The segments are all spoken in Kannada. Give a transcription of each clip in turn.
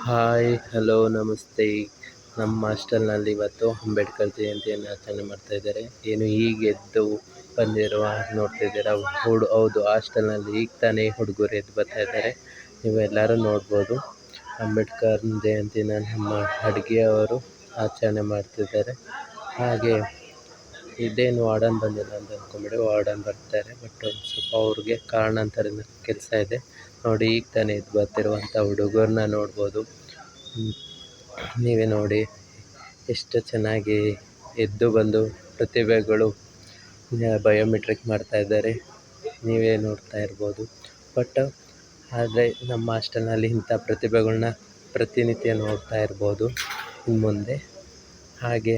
ಹಾಯ್ ಹಲೋ ನಮಸ್ತೆ. ನಮ್ಮ ಹಾಸ್ಟೆಲ್ನಲ್ಲಿ ಇವತ್ತು ಅಂಬೇಡ್ಕರ್ ಜಯಂತಿಯನ್ನು ಆಚರಣೆ ಮಾಡ್ತಾಯಿದ್ದಾರೆ. ಏನು ಈಗ ಎದ್ದು ಬಂದಿರುವ ನೋಡ್ತಿದ್ದೀರಾ, ಹೌದು ಹಾಸ್ಟೆಲ್ನಲ್ಲಿ ಈಗ ತಾನೇ ಹುಡುಗರು ಎದ್ದು ಬರ್ತಾಯಿದ್ದಾರೆ. ನೀವೆಲ್ಲರೂ ನೋಡ್ಬೋದು, ಅಂಬೇಡ್ಕರ್ ಜಯಂತಿನ ನಮ್ಮ ಅಡುಗೆಯವರು ಆಚರಣೆ ಮಾಡ್ತಿದ್ದಾರೆ. ಹಾಗೆ ಇದೇನು ವಾರ್ಡನ್ ಬಂದಿಲ್ಲ ಅಂತ ಅಂದ್ಕೊಂಬಿಡಿ, ವಾರ್ಡನ್ ಬರ್ತಾರೆ. ಬಟ್ ಒಂದು ಸ್ವಲ್ಪ ಅವ್ರಿಗೆ ಕಾರಣಾಂತರದಿಂದ ಕೆಲಸ ಇದೆ. ನೋಡಿ, ಈಗ ತಾನೇ ಎದ್ದು ಬರ್ತಿರುವಂಥ ಹುಡುಗರನ್ನ ನೋಡ್ಬೋದು. ನೀವೇ ನೋಡಿ ಎಷ್ಟು ಚೆನ್ನಾಗಿ ಎದ್ದು ಬಂದು ಪ್ರತಿಭೆಗಳು ಬಯೋಮೆಟ್ರಿಕ್ ಮಾಡ್ತಾ ಇದ್ದಾರೆ. ನೀವೇ ನೋಡ್ತಾ ಇರ್ಬೋದು. ಬಟ್ ಆದರೆ ನಮ್ಮ ಹಾಸ್ಟೆಲ್ನಲ್ಲಿ ಇಂಥ ಪ್ರತಿಭೆಗಳನ್ನ ಪ್ರತಿನಿತ್ಯ ನೋಡ್ತಾ ಇರ್ಬೋದು ಇನ್ನು ಮುಂದೆ. ಹಾಗೆ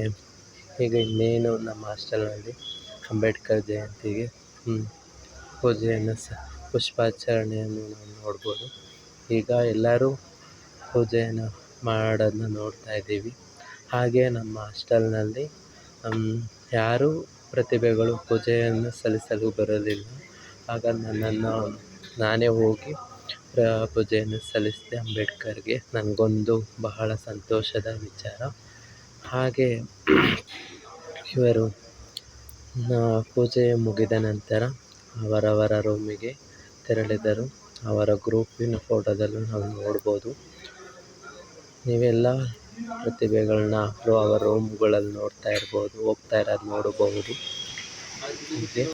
ಈಗ ಇನ್ನೇನು ನಮ್ಮ ಹಾಸ್ಟೆಲ್ನಲ್ಲಿ ಅಂಬೇಡ್ಕರ್ ಜಯಂತಿಗೆ ಪೂಜೆಯನ್ನು ಪುಷ್ಪಾಚರಣೆಯನ್ನು ನಾವು ನೋಡ್ಬೋದು. ಈಗ ಎಲ್ಲರೂ ಪೂಜೆಯನ್ನು ಮಾಡೋದನ್ನ ನೋಡ್ತಾ ಇದ್ದೀವಿ. ಹಾಗೆ ನಮ್ಮ ಹಾಸ್ಟೆಲ್ನಲ್ಲಿ ಯಾರೂ ಪ್ರತಿಭೆಗಳು ಪೂಜೆಯನ್ನು ಸಲ್ಲಿಸಲು ಬರೋದಿಲ್ಲ. ಆಗ ನಾನೇ ಹೋಗಿ ಪೂಜೆಯನ್ನು ಸಲ್ಲಿಸಿದೆ ಅಂಬೇಡ್ಕರ್ಗೆ. ನನಗೊಂದು ಬಹಳ ಸಂತೋಷದ ವಿಚಾರ. ಹಾಗೆ ಇವರು ಪೂಜೆ ಮುಗಿದ ನಂತರ ಅವರವರ ರೂಮಿಗೆ ತೆರಳಿದರು. ಅವರ ಗ್ರೂಪಿನ ಫೋಟೋದಲ್ಲೂ ನಾವು ನೋಡ್ಬೋದು. ನೀವೆಲ್ಲ ಪ್ರತಿಭೆಗಳನ್ನ ಅವರ ರೂಮ್ಗಳಲ್ಲಿ ನೋಡ್ತಾ ಇರ್ಬೋದು, ಹೋಗ್ತಾ ಇರೋದು ನೋಡಬಹುದು. ಹೀಗೆ